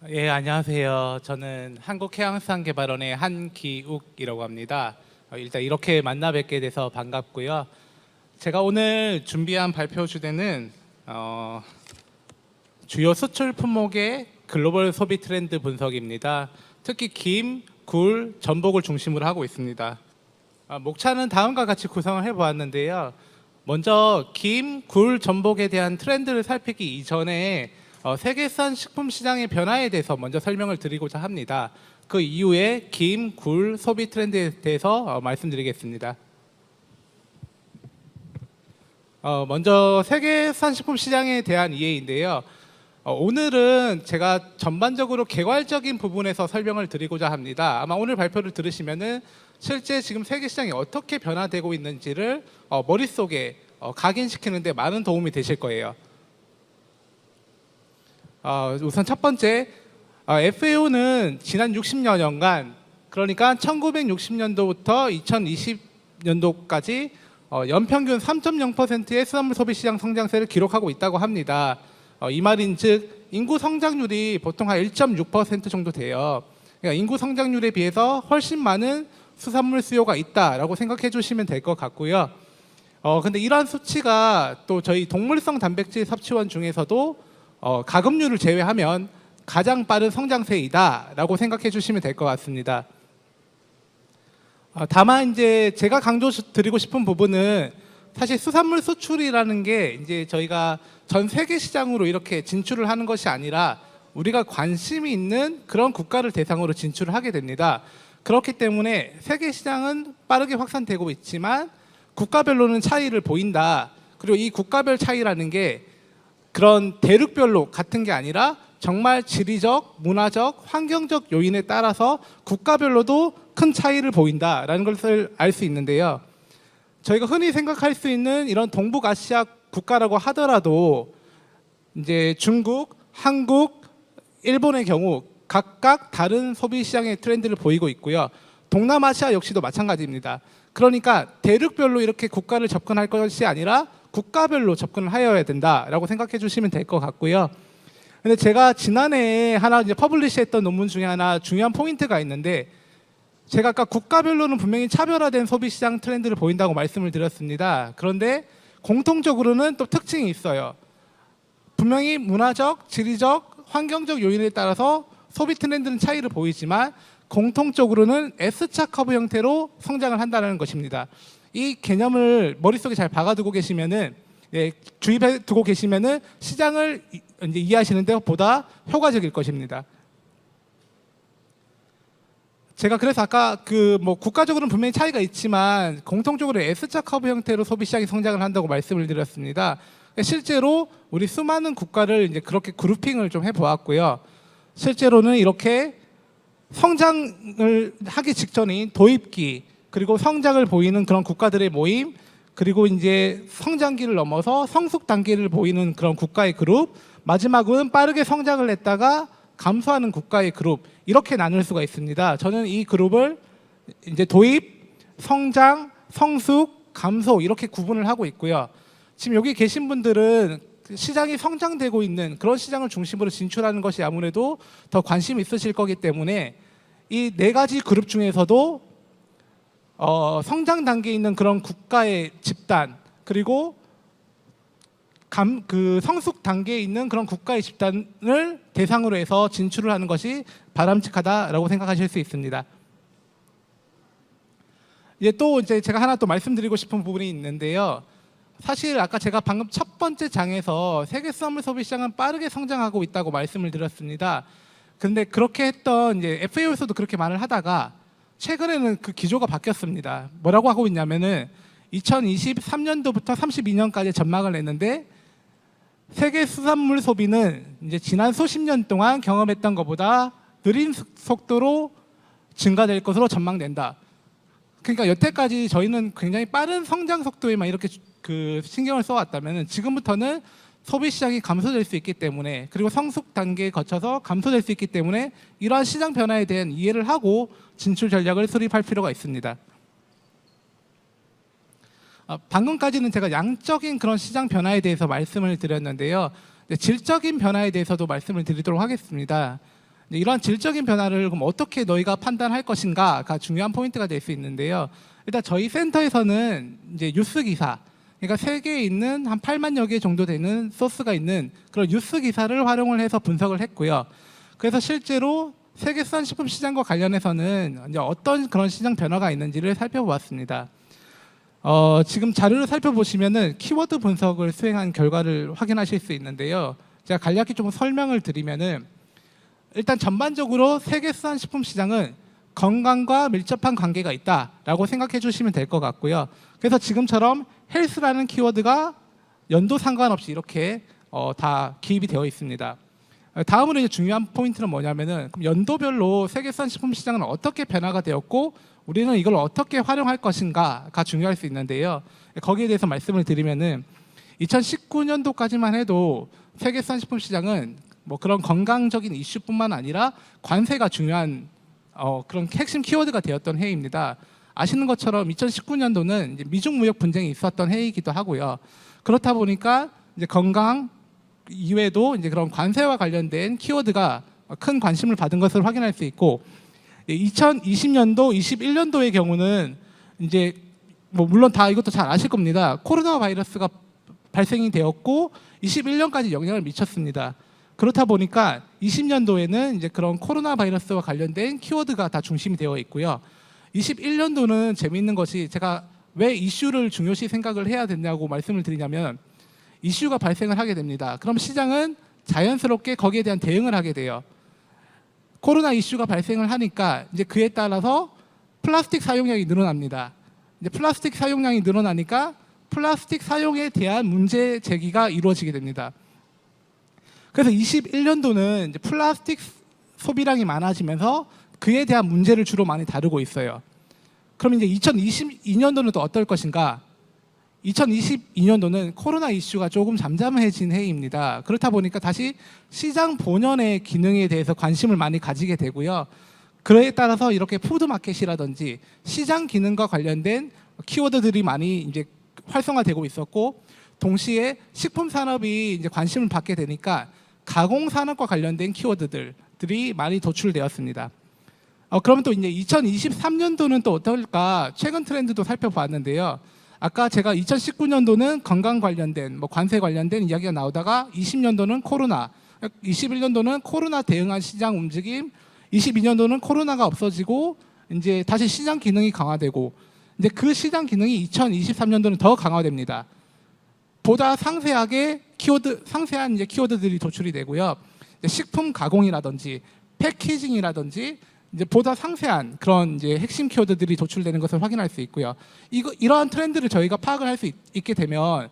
예, 안녕하세요. 저는 한국해양수산개발원의 한기욱이라고 합니다. 일단 이렇게 만나 뵙게 돼서 반갑고요. 제가 오늘 준비한 발표 주제는 주요 수출 품목의 글로벌 소비 트렌드 분석입니다. 특히 김, 굴, 전복을 중심으로 하고 있습니다. 목차는 다음과 같이 구성을 해보았는데요. 먼저 김, 굴, 전복에 대한 트렌드를 살피기 이전에 세계산 식품 시장의 변화에 대해서 먼저 설명을 드리고자 합니다. 그 이후에 김, 굴, 소비 트렌드에 대해서 말씀드리겠습니다. 먼저 세계산 식품 시장에 대한 이해인데요. 오늘은 제가 전반적으로 개괄적인 부분에서 설명을 드리고자 합니다. 아마 오늘 발표를 들으시면은 실제 지금 세계 시장이 어떻게 변화되고 있는지를 머릿속에 각인시키는 데 많은 도움이 되실 거예요. 우선 첫 번째, FAO는 지난 60여 년간, 그러니까 1960년도부터 2020년도까지 연평균 3.0%의 수산물 소비 시장 성장세를 기록하고 있다고 합니다. 이 말인즉 인구 성장률이 보통 한 1.6% 정도 돼요. 그러니까 인구 성장률에 비해서 훨씬 많은 수산물 수요가 있다라고 생각해 주시면 될 것 같고요. 근데 이러한 수치가 또 저희 동물성 단백질 섭취원 중에서도 가금류를 제외하면 가장 빠른 성장세이다라고 생각해 주시면 될 것 같습니다. 다만 이제 제가 강조드리고 싶은 부분은 사실 수산물 수출이라는 게 이제 저희가 전 세계 시장으로 이렇게 진출을 하는 것이 아니라 우리가 관심이 있는 그런 국가를 대상으로 진출을 하게 됩니다. 그렇기 때문에 세계 시장은 빠르게 확산되고 있지만 국가별로는 차이를 보인다. 그리고 이 국가별 차이라는 게 그런 대륙별로 같은 게 아니라 정말 지리적, 문화적, 환경적 요인에 따라서 국가별로도 큰 차이를 보인다라는 것을 알 수 있는데요. 저희가 흔히 생각할 수 있는 이런 동북아시아 국가라고 하더라도 이제 중국, 한국, 일본의 경우 각각 다른 소비 시장의 트렌드를 보이고 있고요. 동남아시아 역시도 마찬가지입니다. 그러니까 대륙별로 이렇게 국가를 접근할 것이 아니라 국가별로 접근을 하여야 된다라고 생각해 주시면 될 것 같고요. 근데 제가 지난해에 하나 이제 퍼블리시했던 논문 중에 하나 중요한 포인트가 있는데, 제가 아까 국가별로는 분명히 차별화된 소비 시장 트렌드를 보인다고 말씀을 드렸습니다. 그런데 공통적으로는 또 특징이 있어요. 분명히 문화적, 지리적, 환경적 요인에 따라서 소비 트렌드는 차이를 보이지만 공통적으로는 S자 커브 형태로 성장을 한다는 것입니다. 이 개념을 머릿속에 잘 박아두고 계시면은, 주입해 두고 계시면은 시장을 이제 이해하시는데 보다 효과적일 것입니다. 제가 그래서 아까 국가적으로는 분명히 차이가 있지만 공통적으로 S자 커브 형태로 소비 시장이 성장을 한다고 말씀을 드렸습니다. 실제로 우리 수많은 국가를 이제 그렇게 그룹핑을 좀 해보았고요. 실제로는 이렇게 성장을 하기 직전인 도입기, 그리고 성장을 보이는 그런 국가들의 모임, 그리고 이제 성장기를 넘어서 성숙 단계를 보이는 그런 국가의 그룹, 마지막은 빠르게 성장을 했다가 감소하는 국가의 그룹, 이렇게 나눌 수가 있습니다. 저는 이 그룹을 이제 도입, 성장, 성숙, 감소 이렇게 구분을 하고 있고요. 지금 여기 계신 분들은 시장이 성장되고 있는 그런 시장을 중심으로 진출하는 것이 아무래도 더 관심이 있으실 거기 때문에 이 네 가지 그룹 중에서도 성장 단계에 있는 그런 국가의 집단, 그리고 성숙 단계에 있는 그런 국가의 집단을 대상으로 해서 진출을 하는 것이 바람직하다라고 생각하실 수 있습니다. 이제 제가 하나 또 말씀드리고 싶은 부분이 있는데요. 사실 아까 제가 방금 첫 번째 장에서 세계 수산물 소비 시장은 빠르게 성장하고 있다고 말씀을 드렸습니다. 근데 그렇게 했던 이제 FAO에서도 그렇게 말을 하다가 최근에는 그 기조가 바뀌었습니다. 뭐라고 하고 있냐면은 2023년도부터 32년까지 전망을 냈는데 세계 수산물 소비는 이제 지난 수십 년 동안 경험했던 것보다 느린 속도로 증가될 것으로 전망된다. 그러니까 여태까지 저희는 굉장히 빠른 성장 속도에만 이렇게 신경을 써왔다면 지금부터는 소비 시장이 감소될 수 있기 때문에, 그리고 성숙 단계에 거쳐서 감소될 수 있기 때문에 이러한 시장 변화에 대한 이해를 하고 진출 전략을 수립할 필요가 있습니다. 방금까지는 제가 양적인 그런 시장 변화에 대해서 말씀을 드렸는데요. 질적인 변화에 대해서도 말씀을 드리도록 하겠습니다. 이제 이러한 질적인 변화를 그럼 어떻게 너희가 판단할 것인가가 중요한 포인트가 될 수 있는데요. 일단 저희 센터에서는 이제 뉴스 기사, 그러니까 세계에 있는 한 8만여 개 정도 되는 소스가 있는 그런 뉴스 기사를 활용을 해서 분석을 했고요. 그래서 실제로 세계 수산식품 시장과 관련해서는 이제 어떤 그런 시장 변화가 있는지를 살펴보았습니다. 지금 자료를 살펴보시면은 키워드 분석을 수행한 결과를 확인하실 수 있는데요. 제가 간략히 좀 설명을 드리면은 일단 전반적으로 세계 수산식품 시장은 건강과 밀접한 관계가 있다라고 생각해 주시면 될 것 같고요. 그래서 지금처럼 헬스라는 키워드가 연도 상관없이 이렇게 다 기입이 되어 있습니다. 다음으로 이제 중요한 포인트는 뭐냐면은 그럼 연도별로 세계 수산식품 시장은 어떻게 변화가 되었고 우리는 이걸 어떻게 활용할 것인가가 중요할 수 있는데요. 거기에 대해서 말씀을 드리면은 2019년도까지만 해도 세계 수산식품 시장은 뭐 그런 건강적인 이슈뿐만 아니라 관세가 중요한 그런 핵심 키워드가 되었던 해입니다. 아시는 것처럼 2019년도는 이제 미중 무역 분쟁이 있었던 해이기도 하고요. 그렇다 보니까 이제 건강 이외에도 이제 그런 관세와 관련된 키워드가 큰 관심을 받은 것을 확인할 수 있고 2020년도, 21년도의 경우는 이제 뭐 물론 다 이것도 잘 아실 겁니다. 코로나 바이러스가 발생이 되었고 21년까지 영향을 미쳤습니다. 그렇다 보니까 20년도에는 이제 그런 코로나 바이러스와 관련된 키워드가 다 중심이 되어 있고요. 21년도는 재미있는 것이 제가 왜 이슈를 중요시 생각을 해야 되냐고 말씀을 드리냐면 이슈가 발생을 하게 됩니다. 그럼 시장은 자연스럽게 거기에 대한 대응을 하게 돼요. 코로나 이슈가 발생을 하니까 이제 그에 따라서 플라스틱 사용량이 늘어납니다. 이제 플라스틱 사용량이 늘어나니까 플라스틱 사용에 대한 문제 제기가 이루어지게 됩니다. 그래서 21년도는 이제 플라스틱 소비량이 많아지면서 그에 대한 문제를 주로 많이 다루고 있어요. 그럼 이제 2022년도는 또 어떨 것인가? 2022년도는 코로나 이슈가 조금 잠잠해진 해입니다. 그렇다 보니까 다시 시장 본연의 기능에 대해서 관심을 많이 가지게 되고요. 그에 따라서 이렇게 푸드마켓이라든지 시장 기능과 관련된 키워드들이 많이 이제 활성화되고 있었고, 동시에 식품 산업이 이제 관심을 받게 되니까 가공 산업과 관련된 키워드들이 많이 도출되었습니다. 그러면 또 이제 2023년도는 또 어떨까? 최근 트렌드도 살펴봤는데요. 아까 제가 2019년도는 건강 관련된 뭐 관세 관련된 이야기가 나오다가 20년도는 코로나, 21년도는 코로나 대응한 시장 움직임, 22년도는 코로나가 없어지고 이제 다시 시장 기능이 강화되고 이제 그 시장 기능이 2023년도는 더 강화됩니다. 보다 상세하게 상세한 이제 키워드들이 도출이 되고요. 식품 가공이라든지 패키징이라든지 이제 보다 상세한 그런 이제 핵심 키워드들이 도출되는 것을 확인할 수 있고요. 이러한 트렌드를 저희가 파악을 할 수 있게 되면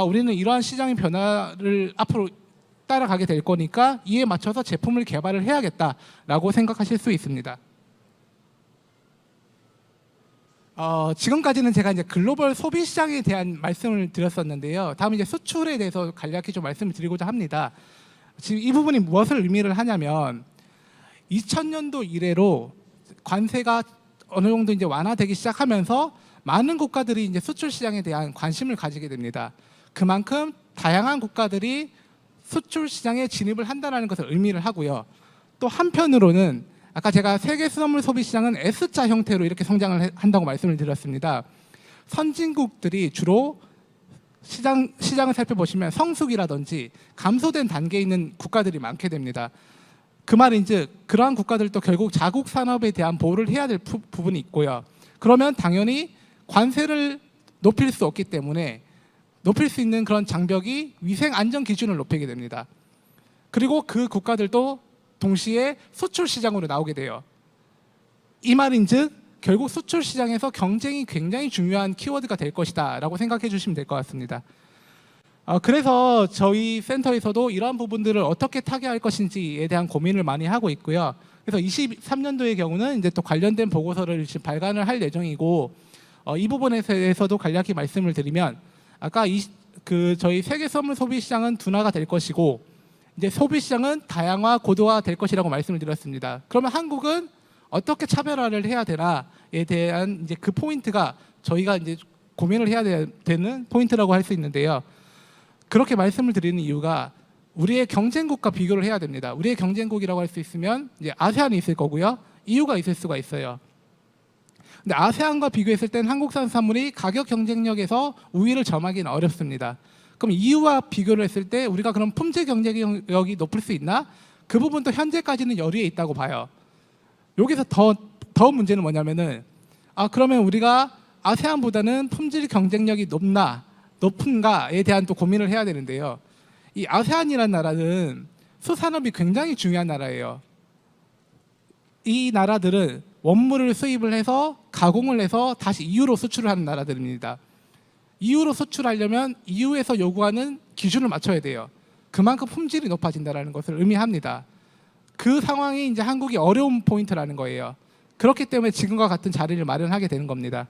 우리는 이러한 시장의 변화를 앞으로 따라가게 될 거니까 이에 맞춰서 제품을 개발을 해야겠다라고 생각하실 수 있습니다. 지금까지는 제가 이제 글로벌 소비 시장에 대한 말씀을 드렸었는데요. 다음 이제 수출에 대해서 간략히 좀 말씀을 드리고자 합니다. 지금 이 부분이 무엇을 의미를 하냐면 2000년도 이래로 관세가 어느 정도 이제 완화되기 시작하면서 많은 국가들이 이제 수출 시장에 대한 관심을 가지게 됩니다. 그만큼 다양한 국가들이 수출 시장에 진입을 한다는 것을 의미를 하고요. 또 한편으로는 아까 제가 세계 수산물 소비 시장은 S자 형태로 이렇게 성장을 한다고 말씀을 드렸습니다. 선진국들이 주로 시장을 살펴보시면 성숙이라든지 감소된 단계에 있는 국가들이 많게 됩니다. 그 말인즉 그러한 국가들도 결국 자국 산업에 대한 보호를 해야 될 부분이 있고요. 그러면 당연히 관세를 높일 수 없기 때문에 높일 수 있는 그런 장벽이 위생 안전 기준을 높이게 됩니다. 그리고 그 국가들도 동시에 수출 시장으로 나오게 돼요. 이 말인즉 결국 수출 시장에서 경쟁이 굉장히 중요한 키워드가 될 것이다 라고 생각해 주시면 될 것 같습니다. 그래서 저희 센터에서도 이러한 부분들을 어떻게 타개할 것인지에 대한 고민을 많이 하고 있고요. 그래서 23년도의 경우는 이제 또 관련된 보고서를 지금 발간을 할 예정이고, 이 부분에 대해서도 간략히 말씀을 드리면 아까 저희 세계 선물 소비 시장은 둔화가 될 것이고 이제 소비 시장은 다양화 고도화 될 것이라고 말씀을 드렸습니다. 그러면 한국은 어떻게 차별화를 해야 되나에 대한 이제 그 포인트가 저희가 이제 고민을 해야 되는 포인트라고 할 수 있는데요. 그렇게 말씀을 드리는 이유가 우리의 경쟁국과 비교를 해야 됩니다. 우리의 경쟁국이라고 할 수 있으면 이제 아세안이 있을 거고요. EU가 있을 수가 있어요. 근데 아세안과 비교했을 땐 한국산 수산물이 가격 경쟁력에서 우위를 점하기는 어렵습니다. 그럼 EU와 비교를 했을 때 우리가 그럼 품질 경쟁력이 높을 수 있나? 그 부분도 현재까지는 여류에 있다고 봐요. 여기서 더 문제는 뭐냐면은 그러면 우리가 아세안보다는 품질 경쟁력이 높은가에 대한 또 고민을 해야 되는데요. 이 아세안이라는 나라는 수산업이 굉장히 중요한 나라예요. 이 나라들은 원물을 수입을 해서 가공을 해서 다시 EU로 수출을 하는 나라들입니다. EU로 수출하려면 EU에서 요구하는 기준을 맞춰야 돼요. 그만큼 품질이 높아진다는 것을 의미합니다. 그 상황이 이제 한국이 어려운 포인트라는 거예요. 그렇기 때문에 지금과 같은 자리를 마련하게 되는 겁니다.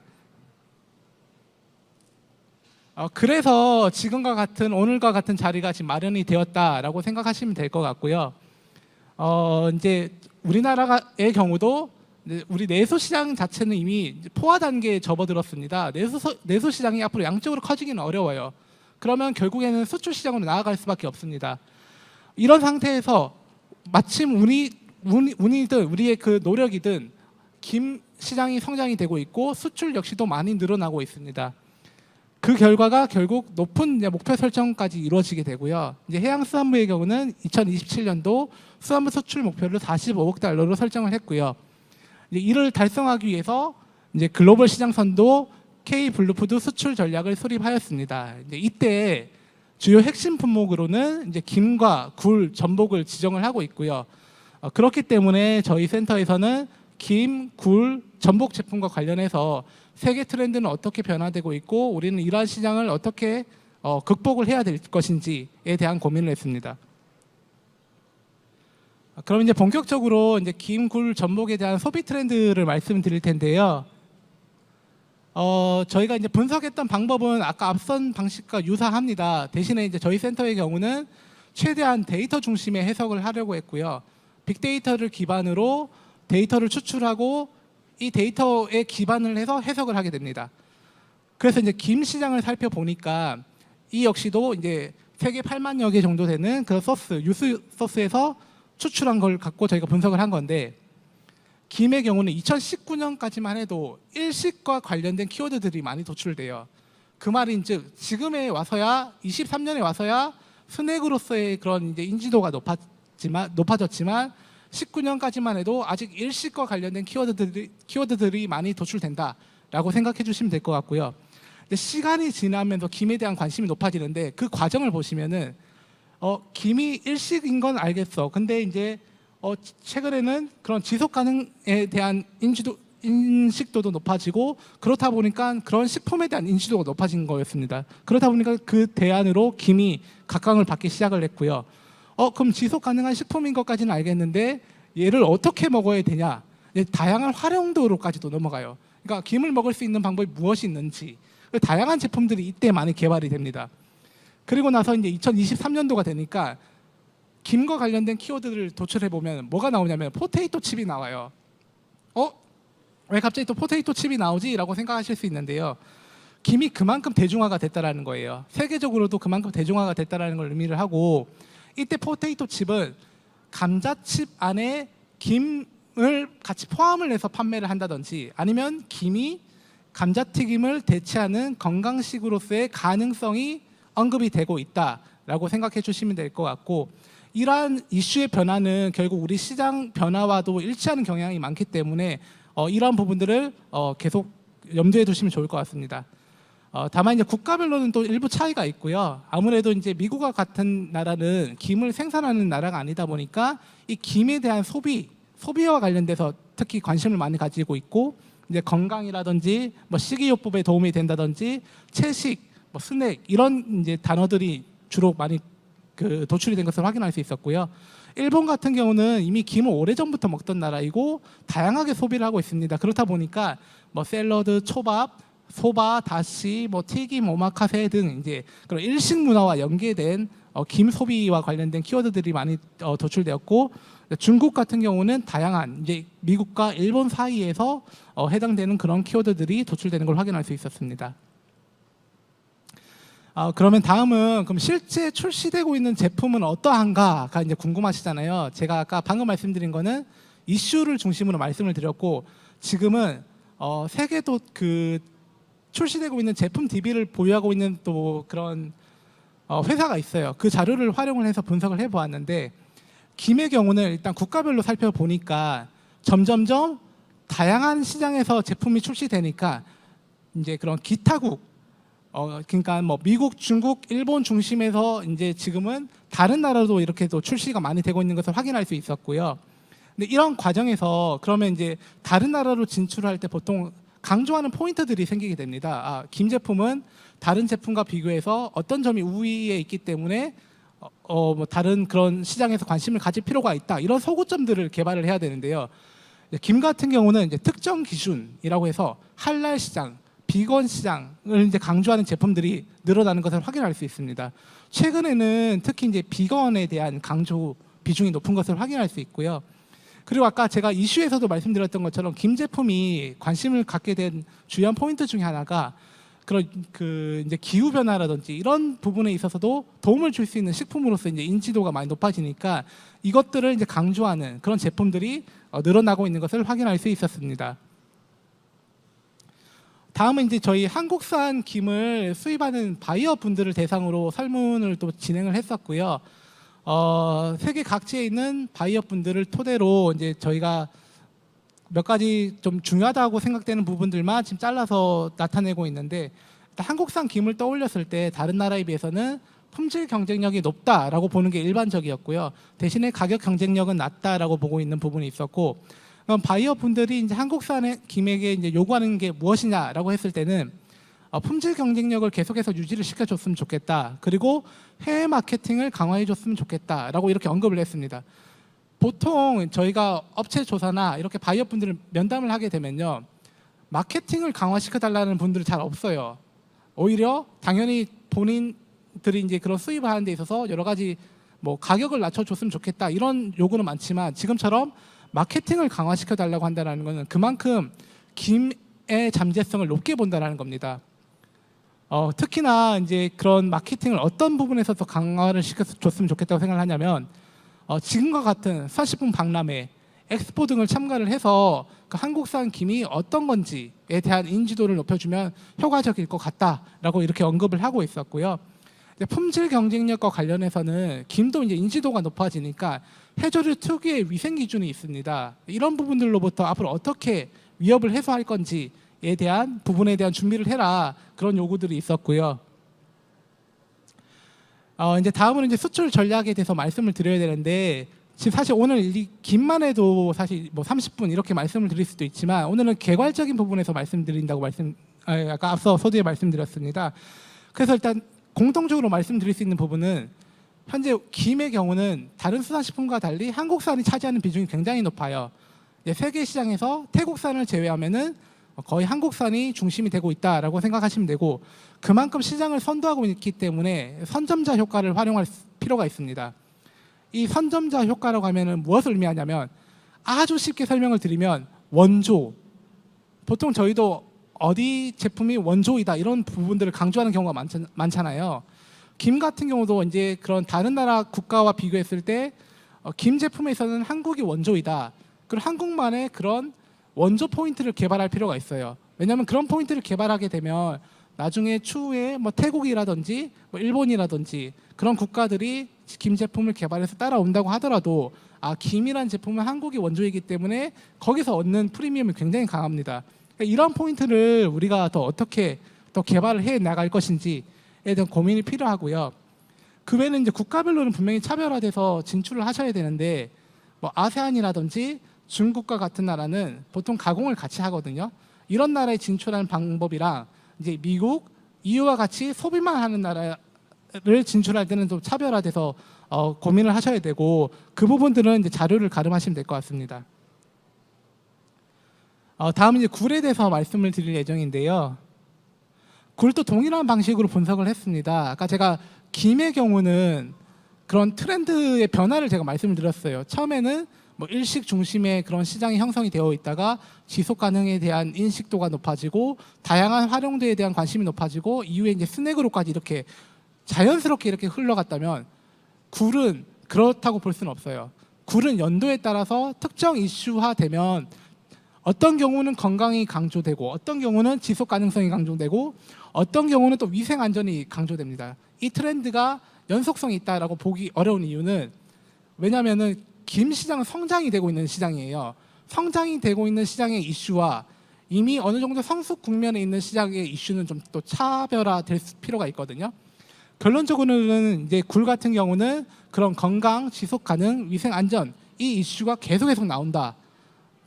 그래서 지금과 같은 오늘과 같은 자리가 지금 마련이 되었다라고 생각하시면 될 것 같고요. 이제 우리나라의 경우도 우리 내수 시장 자체는 이미 포화 단계에 접어들었습니다. 내수 시장이 앞으로 양적으로 커지기는 어려워요. 그러면 결국에는 수출 시장으로 나아갈 수밖에 없습니다. 이런 상태에서 마침 우리의 그 노력이든 김 시장이 성장이 되고 있고 수출 역시도 많이 늘어나고 있습니다. 그 결과가 결국 높은 목표 설정까지 이루어지게 되고요. 이제 해양수산부의 경우는 2027년도 수산물 수출 목표를 45억 달러로 설정을 했고요. 이제 이를 달성하기 위해서 이제 글로벌 시장 선도 K 블루푸드 수출 전략을 수립하였습니다. 이제 이때 주요 핵심 품목으로는 이제 김과 굴, 전복을 지정을 하고 있고요. 그렇기 때문에 저희 센터에서는 김, 굴, 전복 제품과 관련해서 세계 트렌드는 어떻게 변화되고 있고 우리는 이러한 시장을 어떻게 극복을 해야 될 것인지에 대한 고민을 했습니다. 그럼 이제 본격적으로 이제 김, 굴, 전복에 대한 소비 트렌드를 말씀드릴 텐데요. 저희가 이제 분석했던 방법은 아까 앞선 방식과 유사합니다. 대신에 이제 저희 센터의 경우는 최대한 데이터 중심의 해석을 하려고 했고요. 빅데이터를 기반으로 데이터를 추출하고 이 데이터에 기반을 해서 해석을 하게 됩니다. 그래서 이제 김 시장을 살펴보니까 이 역시도 이제 세계 8만여 개 정도 되는 그 유수 소스에서 추출한 걸 갖고 저희가 분석을 한 건데 김의 경우는 2019년까지만 해도 일식과 관련된 키워드들이 많이 도출돼요. 그 말인즉 지금에 와서야 23년에 와서야 스낵으로서의 그런 이제 인지도가 높아졌지만 19년까지만 해도 아직 일식과 관련된 키워드들이 많이 도출된다라고 생각해 주시면 될 것 같고요. 근데 시간이 지나면서 김에 대한 관심이 높아지는데 그 과정을 보시면은 김이 일식인 건 알겠어. 근데 이제 최근에는 그런 지속 가능에 대한 인식도도 높아지고 그렇다 보니까 그런 식품에 대한 인지도가 높아진 거였습니다. 그렇다 보니까 그 대안으로 김이 각광을 받기 시작을 했고요. 그럼 지속 가능한 식품인 것까지는 알겠는데 얘를 어떻게 먹어야 되냐? 다양한 활용도로까지도 넘어가요. 그러니까 김을 먹을 수 있는 방법이 무엇이 있는지 다양한 제품들이 이때 많이 개발이 됩니다. 그리고 나서 이제 2023년도가 되니까 김과 관련된 키워드를 도출해 보면 뭐가 나오냐면 포테이토 칩이 나와요. 왜 갑자기 또 포테이토 칩이 나오지? 라고 생각하실 수 있는데요. 김이 그만큼 대중화가 됐다라는 거예요. 세계적으로도 그만큼 대중화가 됐다라는 걸 의미를 하고 이때 포테이토 칩은 감자칩 안에 김을 같이 포함을 해서 판매를 한다든지 아니면 김이 감자튀김을 대체하는 건강식으로서의 가능성이 언급이 되고 있다라고 생각해 주시면 될 것 같고 이러한 이슈의 변화는 결국 우리 시장 변화와도 일치하는 경향이 많기 때문에 이러한 부분들을 계속 염두에 두시면 좋을 것 같습니다. 다만 이제 국가별로는 또 일부 차이가 있고요. 아무래도 이제 미국과 같은 나라는 김을 생산하는 나라가 아니다 보니까 이 김에 대한 소비와 관련돼서 특히 관심을 많이 가지고 있고 이제 건강이라든지 뭐 식이요법에 도움이 된다든지 채식, 뭐 스낵 이런 이제 단어들이 주로 많이 도출이 된 것을 확인할 수 있었고요. 일본 같은 경우는 이미 김을 오래전부터 먹던 나라이고 다양하게 소비를 하고 있습니다. 그렇다 보니까 뭐 샐러드, 초밥, 소바, 다시, 뭐 튀김, 오마카세 등 이제 그런 일식 문화와 연계된 김 소비와 관련된 키워드들이 많이 도출되었고 중국 같은 경우는 다양한 이제 미국과 일본 사이에서 해당되는 그런 키워드들이 도출되는 걸 확인할 수 있었습니다. 그러면 다음은 그럼 실제 출시되고 있는 제품은 어떠한가가 이제 궁금하시잖아요. 제가 아까 방금 말씀드린 거는 이슈를 중심으로 말씀을 드렸고 지금은 세계도 그 출시되고 있는 제품 DB를 보유하고 있는 또 그런 회사가 있어요. 그 자료를 활용을 해서 분석을 해보았는데 김의 경우는 일단 국가별로 살펴보니까 점점점 다양한 시장에서 제품이 출시되니까 이제 그런 기타국 그러니까 뭐 미국, 중국, 일본 중심에서 이제 지금은 다른 나라도 이렇게 또 출시가 많이 되고 있는 것을 확인할 수 있었고요. 근데 이런 과정에서 그러면 이제 다른 나라로 진출할 때 보통 강조하는 포인트들이 생기게 됩니다. 김 제품은 다른 제품과 비교해서 어떤 점이 우위에 있기 때문에 뭐 다른 그런 시장에서 관심을 가질 필요가 있다. 이런 소구점들을 개발을 해야 되는데요. 김 같은 경우는 이제 특정 기준이라고 해서 할랄 시장, 비건 시장을 이제 강조하는 제품들이 늘어나는 것을 확인할 수 있습니다. 최근에는 특히 이제 비건에 대한 강조 비중이 높은 것을 확인할 수 있고요. 그리고 아까 제가 이슈에서도 말씀드렸던 것처럼 김 제품이 관심을 갖게 된 주요한 포인트 중에 하나가 그런 그 이제 기후 변화라든지 이런 부분에 있어서도 도움을 줄 수 있는 식품으로서 이제 인지도가 많이 높아지니까 이것들을 이제 강조하는 그런 제품들이 늘어나고 있는 것을 확인할 수 있었습니다. 다음은 이제 저희 한국산 김을 수입하는 바이어 분들을 대상으로 설문을 또 진행을 했었고요. 세계 각지에 있는 바이어 분들을 토대로 이제 저희가 몇 가지 좀 중요하다고 생각되는 부분들만 지금 잘라서 나타내고 있는데 한국산 김을 떠올렸을 때 다른 나라에 비해서는 품질 경쟁력이 높다라고 보는 게 일반적이었고요. 대신에 가격 경쟁력은 낮다라고 보고 있는 부분이 있었고, 그럼 바이어 분들이 이제 한국산의 김에게 이제 요구하는 게 무엇이냐라고 했을 때는 품질 경쟁력을 계속해서 유지를 시켜줬으면 좋겠다. 그리고 해외 마케팅을 강화해줬으면 좋겠다라고 이렇게 언급을 했습니다. 보통 저희가 업체 조사나 이렇게 바이어 분들을 면담을 하게 되면요, 마케팅을 강화시켜달라는 분들이 잘 없어요. 오히려 당연히 본인들이 이제 그런 수입을 하는 데 있어서 여러 가지 뭐 가격을 낮춰줬으면 좋겠다 이런 요구는 많지만 지금처럼 마케팅을 강화시켜달라고 한다는 것은 그만큼 김의 잠재성을 높게 본다는 겁니다. 특히나 이제 그런 마케팅을 어떤 부분에서 더 강화를 시켜줬으면 좋겠다고 생각을 하냐면 지금과 같은 수산식품 박람회, 엑스포 등을 참가를 해서 그 한국산 김이 어떤 건지에 대한 인지도를 높여주면 효과적일 것 같다라고 이렇게 언급을 하고 있었고요. 품질 경쟁력과 관련해서는 김도 이제 인지도가 높아지니까 해조류 특유의 위생 기준이 있습니다. 이런 부분들로부터 앞으로 어떻게 위협을 해소할 건지에 대한 부분에 대한 준비를 해라 그런 요구들이 있었고요. 이제 다음은 이제 수출 전략에 대해서 말씀을 드려야 되는데 지금 사실 오늘 이 김만 해도 사실 뭐 30분 이렇게 말씀을 드릴 수도 있지만 오늘은 개괄적인 부분에서 말씀드린다고 아까 앞서 서두에 말씀드렸습니다. 그래서 일단 공통적으로 말씀드릴 수 있는 부분은 현재 김의 경우는 다른 수산식품과 달리 한국산이 차지하는 비중이 굉장히 높아요. 세계 시장에서 태국산을 제외하면은 거의 한국산이 중심이 되고 있다라고 생각하시면 되고 그만큼 시장을 선도하고 있기 때문에 선점자 효과를 활용할 필요가 있습니다. 이 선점자 효과라고 하면은 무엇을 의미하냐면 아주 쉽게 설명을 드리면 원조, 보통 저희도 어디 제품이 원조이다 이런 부분들을 강조하는 경우가 많잖아요. 김 같은 경우도 이제 그런 다른 나라 국가와 비교했을 때 김 제품에서는 한국이 원조이다. 그리고 한국만의 그런 원조 포인트를 개발할 필요가 있어요. 왜냐하면 그런 포인트를 개발하게 되면 나중에 추후에 뭐 태국이라든지 뭐 일본이라든지 그런 국가들이 김 제품을 개발해서 따라온다고 하더라도 김이란 제품은 한국이 원조이기 때문에 거기서 얻는 프리미엄이 굉장히 강합니다. 그러니까 이런 포인트를 우리가 더 어떻게 더 개발을 해 나갈 것인지에 대한 고민이 필요하고요. 그 외에는 이제 국가별로는 분명히 차별화돼서 진출을 하셔야 되는데 뭐 아세안이라든지 중국과 같은 나라는 보통 가공을 같이 하거든요. 이런 나라에 진출하는 방법이랑 이제 미국, EU와 같이 소비만 하는 나라를 진출할 때는 좀 차별화돼서 고민을 하셔야 되고 그 부분들은 이제 자료를 가름하시면 될 것 같습니다. 다음은 이제 굴에 대해서 말씀을 드릴 예정인데요. 굴도 동일한 방식으로 분석을 했습니다. 아까 제가 김의 경우는 그런 트렌드의 변화를 제가 말씀을 드렸어요. 처음에는 뭐 일식 중심의 그런 시장이 형성이 되어 있다가 지속 가능에 대한 인식도가 높아지고 다양한 활용도에 대한 관심이 높아지고 이후에 이제 스낵으로까지 이렇게 자연스럽게 이렇게 흘러갔다면 굴은 그렇다고 볼 수는 없어요. 굴은 연도에 따라서 특정 이슈화되면 어떤 경우는 건강이 강조되고 어떤 경우는 지속 가능성이 강조되고 어떤 경우는 또 위생 안전이 강조됩니다. 이 트렌드가 연속성이 있다라고 보기 어려운 이유는 왜냐하면은 김 시장은 성장이 되고 있는 시장이에요. 성장이 되고 있는 시장의 이슈와 이미 어느 정도 성숙 국면에 있는 시장의 이슈는 좀 또 차별화될 필요가 있거든요. 결론적으로는 이제 굴 같은 경우는 그런 건강, 지속 가능, 위생 안전 이 이슈가 계속 나온다.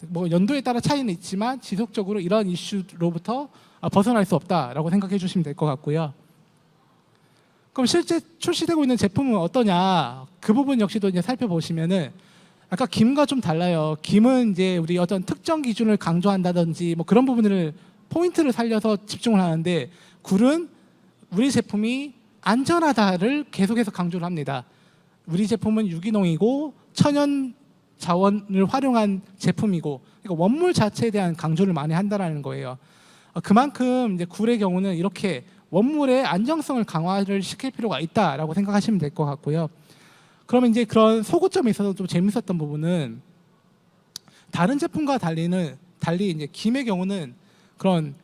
뭐 연도에 따라 차이는 있지만 지속적으로 이런 이슈로부터 벗어날 수 없다라고 생각해 주시면 될 것 같고요. 그럼 실제 출시되고 있는 제품은 어떠냐? 그 부분 역시도 이제 살펴보시면은 아까 김과 좀 달라요. 김은 이제 우리 어떤 특정 기준을 강조한다든지 뭐 그런 부분을 포인트를 살려서 집중을 하는데 굴은 우리 제품이 안전하다를 계속해서 강조를 합니다. 우리 제품은 유기농이고 천연 자원을 활용한 제품이고 그러니까 원물 자체에 대한 강조를 많이 한다라는 거예요. 그만큼 이제 굴의 경우는 이렇게 원물의 안정성을 강화를 시킬 필요가 있다라고 생각하시면 될 것 같고요. 그러면 이제 그런 소구점에 있어서 좀 재밌었던 부분은 다른 제품과 달리 이제 김의 경우는 그런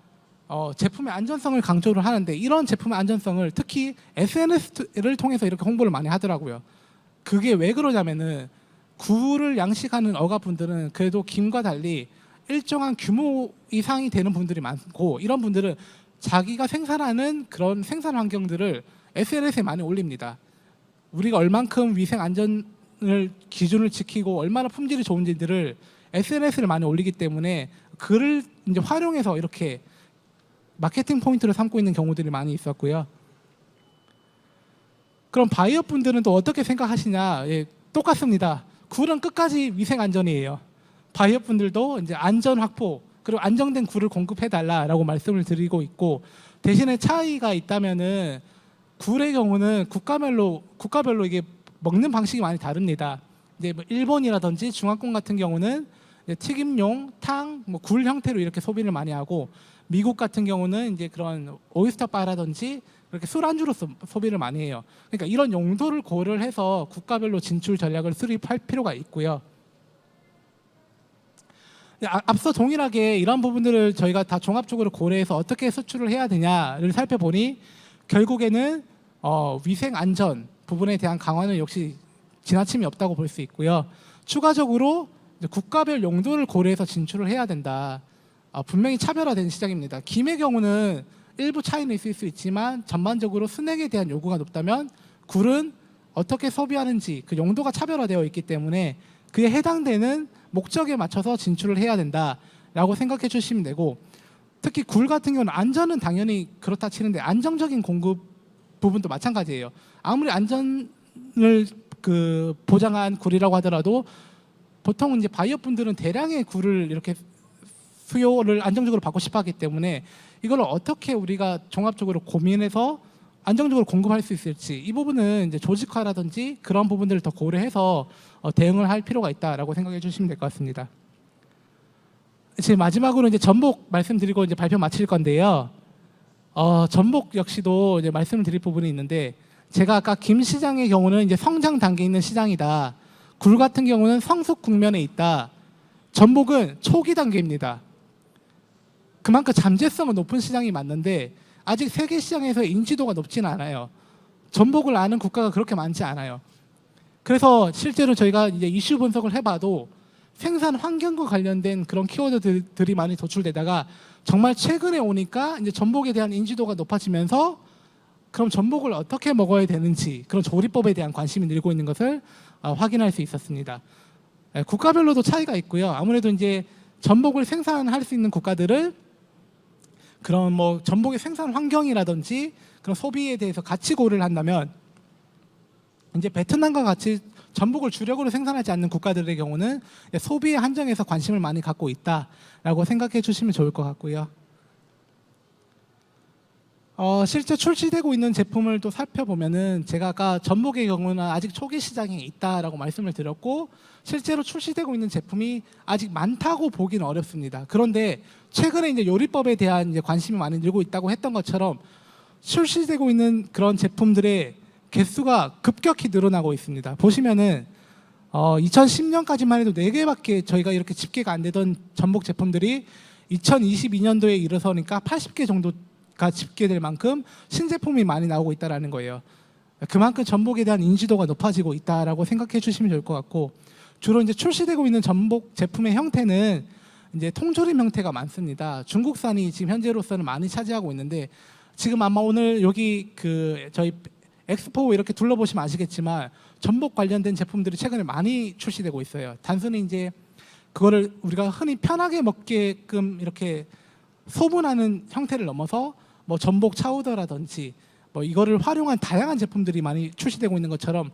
제품의 안전성을 강조를 하는데 이런 제품의 안전성을 특히 SNS를 통해서 이렇게 홍보를 많이 하더라고요. 그게 왜 그러냐면은 굴을 양식하는 어가분들은 그래도 김과 달리 일정한 규모 이상이 되는 분들이 많고 이런 분들은 자기가 생산하는 그런 생산 환경들을 SNS에 많이 올립니다. 우리가 얼만큼 위생 안전을 기준을 지키고 얼마나 품질이 좋은지들을 SNS를 많이 올리기 때문에 그를 이제 활용해서 이렇게 마케팅 포인트를 삼고 있는 경우들이 많이 있었고요. 그럼 바이어 분들은 또 어떻게 생각하시냐? 예, 똑같습니다. 굴은 끝까지 위생 안전이에요. 바이어 분들도 이제 안전 확보 그리고 안정된 굴을 공급해 달라라고 말씀을 드리고 있고 대신에 차이가 있다면은 굴의 경우는 국가별로 이게 먹는 방식이 많이 다릅니다. 이제 뭐 일본이라든지 중화권 같은 경우는 튀김용, 탕, 뭐 굴 형태로 이렇게 소비를 많이 하고 미국 같은 경우는 이제 그런 오이스터 바라든지 그렇게 술안주로 소비를 많이 해요. 그러니까 이런 용도를 고려를 해서 국가별로 진출 전략을 수립할 필요가 있고요. 앞서 동일하게 이런 부분들을 저희가 다 종합적으로 고려해서 어떻게 수출을 해야 되냐를 살펴보니 결국에는 위생 안전 부분에 대한 강화는 역시 지나침이 없다고 볼 수 있고요. 추가적으로 국가별 용도를 고려해서 진출을 해야 된다. 분명히 차별화된 시장입니다. 김의 경우는 일부 차이는 있을 수 있지만 전반적으로 스낵에 대한 요구가 높다면 굴은 어떻게 소비하는지 그 용도가 차별화되어 있기 때문에 그에 해당되는 목적에 맞춰서 진출을 해야 된다라고 생각해 주시면 되고 특히 굴 같은 경우는 안전은 당연히 그렇다 치는데 안정적인 공급 부분도 마찬가지예요. 아무리 안전을 보장한 굴이라고 하더라도 보통 이제 바이어 분들은 대량의 굴을 이렇게 수요를 안정적으로 받고 싶어 하기 때문에 이걸 어떻게 우리가 종합적으로 고민해서 안정적으로 공급할 수 있을지 이 부분은 이제 조직화라든지 그런 부분들을 더 고려해서 대응을 할 필요가 있다라고 생각해 주시면 될 것 같습니다. 지금 마지막으로 이제 전복 말씀드리고 이제 발표 마칠 건데요. 전복 역시도 이제 말씀을 드릴 부분이 있는데 제가 아까 김 시장의 경우는 이제 성장 단계에 있는 시장이다. 굴 같은 경우는 성숙 국면에 있다. 전복은 초기 단계입니다. 그만큼 잠재성은 높은 시장이 맞는데 아직 세계 시장에서 인지도가 높지는 않아요. 전복을 아는 국가가 그렇게 많지 않아요. 그래서 실제로 저희가 이제 이슈 분석을 해봐도 생산 환경과 관련된 그런 키워드들이 많이 도출되다가 정말 최근에 오니까 이제 전복에 대한 인지도가 높아지면서 그럼 전복을 어떻게 먹어야 되는지 그런 조리법에 대한 관심이 늘고 있는 것을 확인할 수 있었습니다. 국가별로도 차이가 있고요. 아무래도 이제 전복을 생산할 수 있는 국가들을 그런 뭐 전복의 생산 환경이라든지 그런 소비에 대해서 같이 고려를 한다면 이제 베트남과 같이 전복을 주력으로 생산하지 않는 국가들의 경우는 소비의 한정에서 관심을 많이 갖고 있다라고 생각해 주시면 좋을 것 같고요. 실제 출시되고 있는 제품을 또 살펴보면은 제가 아까 전복의 경우는 아직 초기 시장에 있다라고 말씀을 드렸고 실제로 출시되고 있는 제품이 아직 많다고 보기는 어렵습니다. 그런데 최근에 이제 요리법에 대한 이제 관심이 많이 늘고 있다고 했던 것처럼 출시되고 있는 그런 제품들의 개수가 급격히 늘어나고 있습니다. 보시면은 2010년까지만 해도 4개밖에 저희가 이렇게 집계가 안 되던 전복 제품들이 2022년도에 이르서니까 80개 정도가 집계될 만큼 신제품이 많이 나오고 있다는 거예요. 그만큼 전복에 대한 인지도가 높아지고 있다라고 생각해 주시면 좋을 것 같고 주로 이제 출시되고 있는 전복 제품의 형태는 이제 통조림 형태가 많습니다. 중국산이 지금 현재로서는 많이 차지하고 있는데 지금 아마 오늘 여기 그 저희 엑스포 이렇게 둘러보시면 아시겠지만 전복 관련된 제품들이 최근에 많이 출시되고 있어요. 단순히 이제 그거를 우리가 흔히 편하게 먹게끔 이렇게 소분하는 형태를 넘어서 뭐 전복 차우더라든지 뭐 이거를 활용한 다양한 제품들이 많이 출시되고 있는 것처럼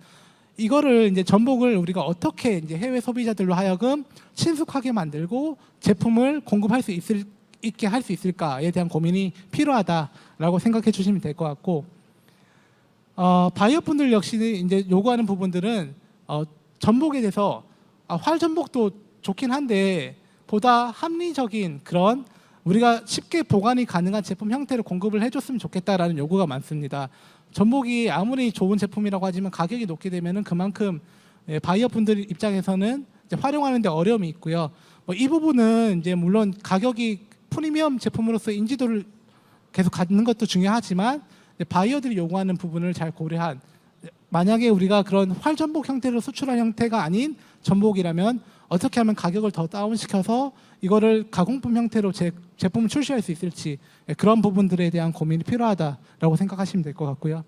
이거를 이제 전복을 우리가 어떻게 이제 해외 소비자들로 하여금 친숙하게 만들고 제품을 공급할 수 있게 할 수 있을까에 대한 고민이 필요하다라고 생각해 주시면 될 것 같고 바이어 분들 역시 이제 요구하는 부분들은 전복에 대해서 활전복도 좋긴 한데 보다 합리적인 그런 우리가 쉽게 보관이 가능한 제품 형태를 공급을 해줬으면 좋겠다라는 요구가 많습니다. 전복이 아무리 좋은 제품이라고 하지만 가격이 높게 되면은 그만큼 바이어 분들 입장에서는 이제 활용하는데 어려움이 있고요. 이 부분은 이제 물론 가격이 프리미엄 제품으로서 인지도를 계속 갖는 것도 중요하지만 바이어들이 요구하는 부분을 잘 고려한 만약에 우리가 그런 활전복 형태로 수출할 형태가 아닌 전복이라면 어떻게 하면 가격을 더 다운시켜서 이거를 가공품 형태로 제품을 출시할 수 있을지 그런 부분들에 대한 고민이 필요하다라고 생각하시면 될 것 같고요.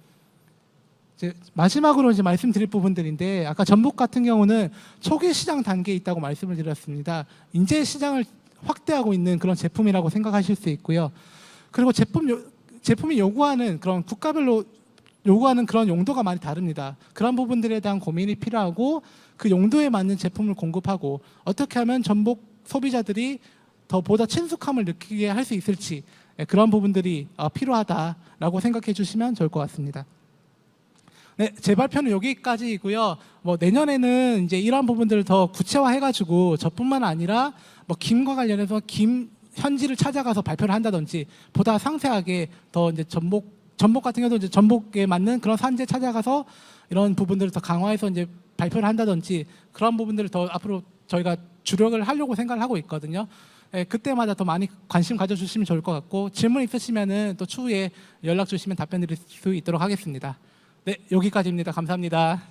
이제 마지막으로 이제 말씀드릴 부분들인데 아까 전복 같은 경우는 초기 시장 단계에 있다고 말씀을 드렸습니다. 이제 시장을 확대하고 있는 그런 제품이라고 생각하실 수 있고요. 그리고 제품이 요구하는 그런 국가별로 요구하는 그런 용도가 많이 다릅니다. 그런 부분들에 대한 고민이 필요하고 그 용도에 맞는 제품을 공급하고 어떻게 하면 전복 소비자들이 더 보다 친숙함을 느끼게 할 수 있을지 그런 부분들이 필요하다라고 생각해 주시면 좋을 것 같습니다. 네, 제 발표는 여기까지이고요. 뭐 내년에는 이제 이러한 부분들을 더 구체화해가지고 저뿐만 아니라 뭐 김과 관련해서 김 현지를 찾아가서 발표를 한다든지 보다 상세하게 더 이제 전복 같은 경우도 이제 전복에 맞는 그런 산지 찾아가서 이런 부분들을 더 강화해서 이제 발표를 한다든지 그런 부분들을 더 앞으로 저희가 주력을 하려고 생각을 하고 있거든요. 그때마다 더 많이 관심 가져주시면 좋을 것 같고 질문 있으시면은 또 추후에 연락 주시면 답변 드릴 수 있도록 하겠습니다. 네, 여기까지입니다. 감사합니다.